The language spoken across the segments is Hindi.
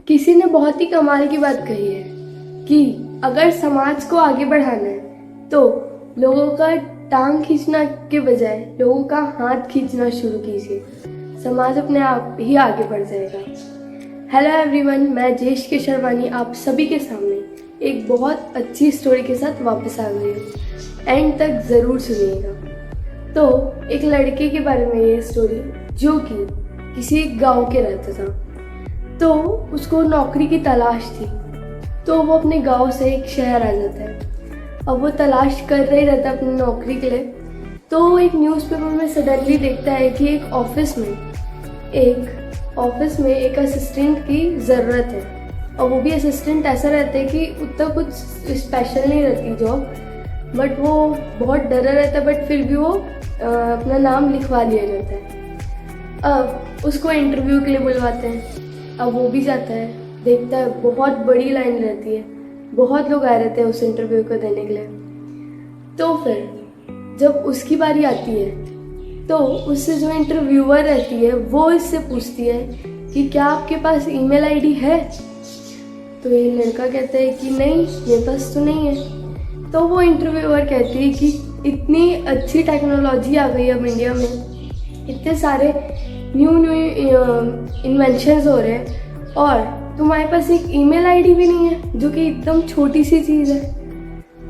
किसी ने बहुत ही कमाल की बात कही है कि अगर समाज को आगे बढ़ाना है तो लोगों का टांग खींचना के बजाय लोगों का हाथ खींचना शुरू कीजिए। समाज अपने आप ही आगे बढ़ जाएगा। हेलो एवरीवन, मैं जयेश के शर्वानी आप सभी के सामने एक बहुत अच्छी स्टोरी के साथ वापस आ गई हूँ। एंड तक ज़रूर सुनिएगा। तो एक लड़के के बारे में ये स्टोरी जो कि किसी गांव के रहता था। तो उसको नौकरी की तलाश थी, तो वो अपने गांव से एक शहर आ जाता है। अब वो तलाश कर रही रहता है अपनी नौकरी के लिए। तो वो एक न्यूज़पेपर में सडनली देखता है कि एक ऑफिस में एक असिस्टेंट की ज़रूरत है। और वो भी असिस्टेंट ऐसा रहता है कि उतना कुछ स्पेशल नहीं रहती जॉब, बट वो बहुत डरा रहता है, बट फिर भी वो अपना नाम लिखवा लिया जाता है। अब उसको इंटरव्यू के लिए बुलवाते हैं। अब वो भी जाता है, देखता है बहुत बड़ी लाइन रहती है, बहुत लोग आए रहते हैं उस इंटरव्यू को देने के लिए। तो फिर जब उसकी बारी आती है तो उससे जो इंटरव्यूअर रहती है वो इससे पूछती है कि क्या आपके पास ईमेल आईडी है। तो ये लड़का कहता है कि नहीं, मेरे पास तो नहीं है। तो वो इंटरव्यूअर कहती है कि इतनी अच्छी टेक्नोलॉजी आ गई अब इंडिया में, इतने सारे न्यू इन्वेंशंस हो रहे हैं और तुम्हारे पास एक ईमेल आईडी भी नहीं है, जो कि एकदम छोटी सी चीज़ है।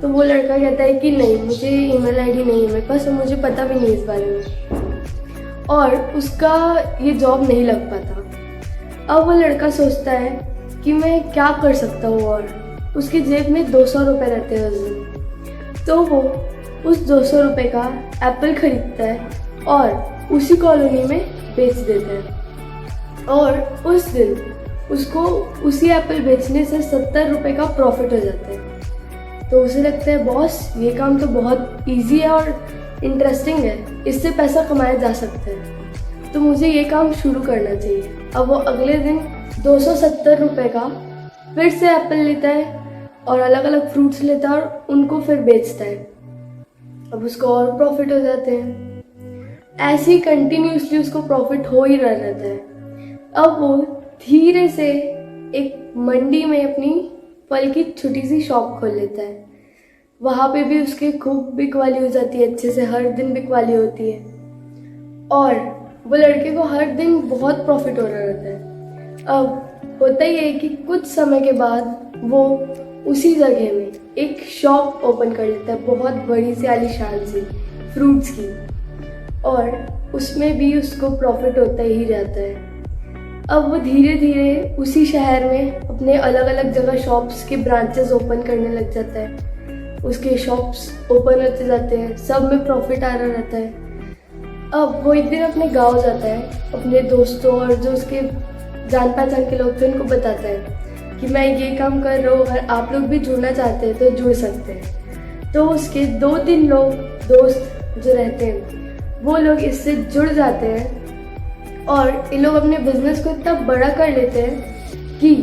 तो वो लड़का कहता है कि नहीं, मुझे ईमेल आईडी नहीं है मेरे पास और मुझे पता भी नहीं इस बारे में, और उसका ये जॉब नहीं लग पाता। अब वो लड़का सोचता है कि मैं क्या कर सकता हूँ, और उसकी जेब में 200 रुपये रहते हैं उस दिन। तो वो उस 200 रुपये का एप्पल खरीदता है और उसी कॉलोनी में बेच देता है। और उस दिन उसको उसी एप्पल बेचने से 70 रुपये का प्रॉफिट हो जाता है। तो उसे लगता है बॉस, ये काम तो बहुत इजी है और इंटरेस्टिंग है, इससे पैसा कमाया जा सकता है, तो मुझे ये काम शुरू करना चाहिए। अब वो अगले दिन 270 रुपये का फिर से एप्पल लेता है और अलग अलग फ्रूट्स लेता है और उनको फिर बेचता है। अब उसको और प्रॉफिट हो जाते हैं। ऐसे ही कंटिन्यूसली उसको प्रॉफिट हो ही रहा रहता है। अब वो धीरे से एक मंडी में अपनी फल की छोटी सी शॉप खोल लेता है। वहाँ पे भी उसकी खूब बिकवाली हो जाती है, अच्छे से हर दिन बिकवाली होती है और वो लड़के को हर दिन बहुत प्रॉफिट हो रहा रहता है। अब होता ही है कि कुछ समय के बाद वो उसी जगह में एक शॉप ओपन कर लेता है, बहुत बड़ी सी आलीशान सी फ्रूट्स की, और उसमें भी उसको प्रॉफिट होता ही रहता है। अब वो धीरे धीरे उसी शहर में अपने अलग अलग जगह शॉप्स के ब्रांचेस ओपन करने लग जाता है। उसके शॉप्स ओपन होते जाते हैं, सब में प्रॉफिट आ रहा रहता है। अब वो एक दिन अपने गांव जाता है, अपने दोस्तों और जो उसके जान पहचान के लोग थे उनको बताता है कि मैं ये काम कर रहा हूँ, अगर आप लोग भी जुड़ना चाहते हैं तो जुड़ सकते हैं। तो उसके 2-3 लोग दोस्त जो रहते हैं वो लोग इससे जुड़ जाते हैं और ये लोग अपने बिजनेस को इतना बड़ा कर लेते हैं कि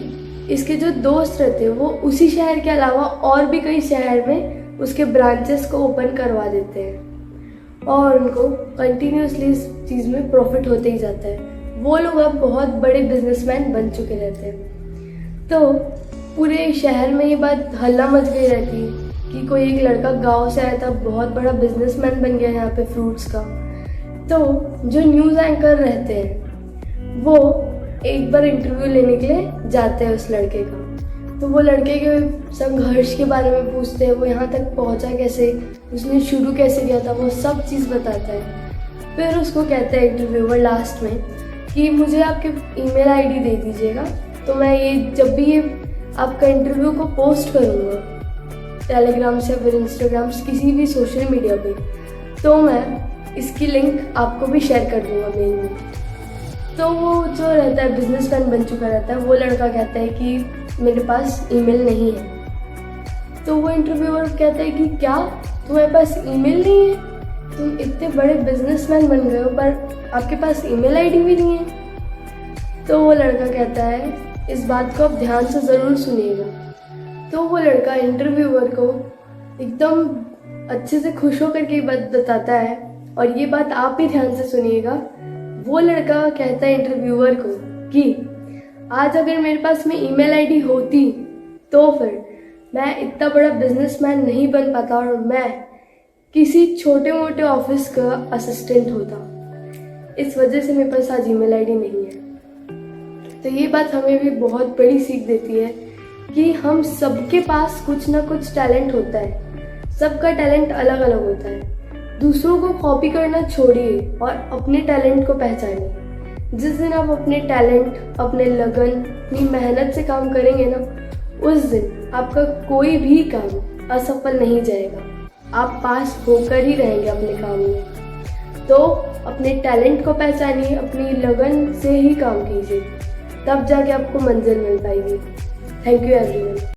इसके जो दोस्त रहते हैं वो उसी शहर के अलावा और भी कई शहर में उसके ब्रांचेस को ओपन करवा देते हैं और उनको कंटिन्यूसली इस चीज़ में प्रॉफिट होते ही जाता है। वो लोग अब बहुत बड़े बिजनेसमैन बन चुके रहते हैं। तो पूरे शहर में ये बात हल्ला मच गई रहती है कि कोई एक लड़का गांव से आया था, बहुत बड़ा बिजनेसमैन बन गया यहाँ पे फ्रूट्स का। तो जो न्यूज़ एंकर रहते हैं वो एक बार इंटरव्यू लेने के लिए जाते हैं उस लड़के का। तो वो लड़के के संघर्ष के बारे में पूछते हैं, वो यहाँ तक पहुँचा कैसे, उसने शुरू कैसे किया था, वो सब चीज़ बताता है। फिर उसको कहता है इंटरव्यूअर लास्ट में कि मुझे आपके ईमेल आईडी दे दीजिएगा, तो मैं ये जब भी ये आपका इंटरव्यू को पोस्ट करूँगा टेलीग्राम से फिर इंस्टाग्राम से किसी भी सोशल मीडिया पे, तो मैं इसकी लिंक आपको भी शेयर कर दूँगा मेल में। तो वो जो रहता है बिजनेसमैन बन चुका रहता है, वो लड़का कहता है कि मेरे पास ईमेल नहीं है। तो वो इंटरव्यूअर कहता है कि क्या तुम्हारे पास ईमेल नहीं है, तुम इतने बड़े बिजनेसमैन बन गए हो पर आपके पास ईमेल आईडी भी नहीं है। तो वो लड़का कहता है इस बात को आप ध्यान से ज़रूर सुनिएगा। तो वो लड़का इंटरव्यूअर को एकदम अच्छे से खुश होकर के बात बताता है, और ये बात आप भी ध्यान से सुनिएगा। वो लड़का कहता है इंटरव्यूअर को कि आज अगर मेरे पास में ईमेल आईडी होती तो फिर मैं इतना बड़ा बिजनेसमैन नहीं बन पाता और मैं किसी छोटे मोटे ऑफिस का असिस्टेंट होता। इस वजह से मेरे पास आज ईमेल आईडी नहीं है। तो ये बात हमें भी बहुत बड़ी सीख देती है कि हम सबके पास कुछ ना कुछ टैलेंट होता है। सबका टैलेंट अलग अलग होता है। दूसरों को कॉपी करना छोड़िए और अपने टैलेंट को पहचानिए। जिस दिन आप अपने टैलेंट, अपने लगन, अपनी मेहनत से काम करेंगे ना, उस दिन आपका कोई भी काम असफल नहीं जाएगा। आप पास होकर ही रहेंगे अपने काम में। तो अपने टैलेंट को पहचानिए, अपनी लगन से ही काम कीजिए, तब जाके आपको मंजिल मिल पाएगी। Thank you everyone.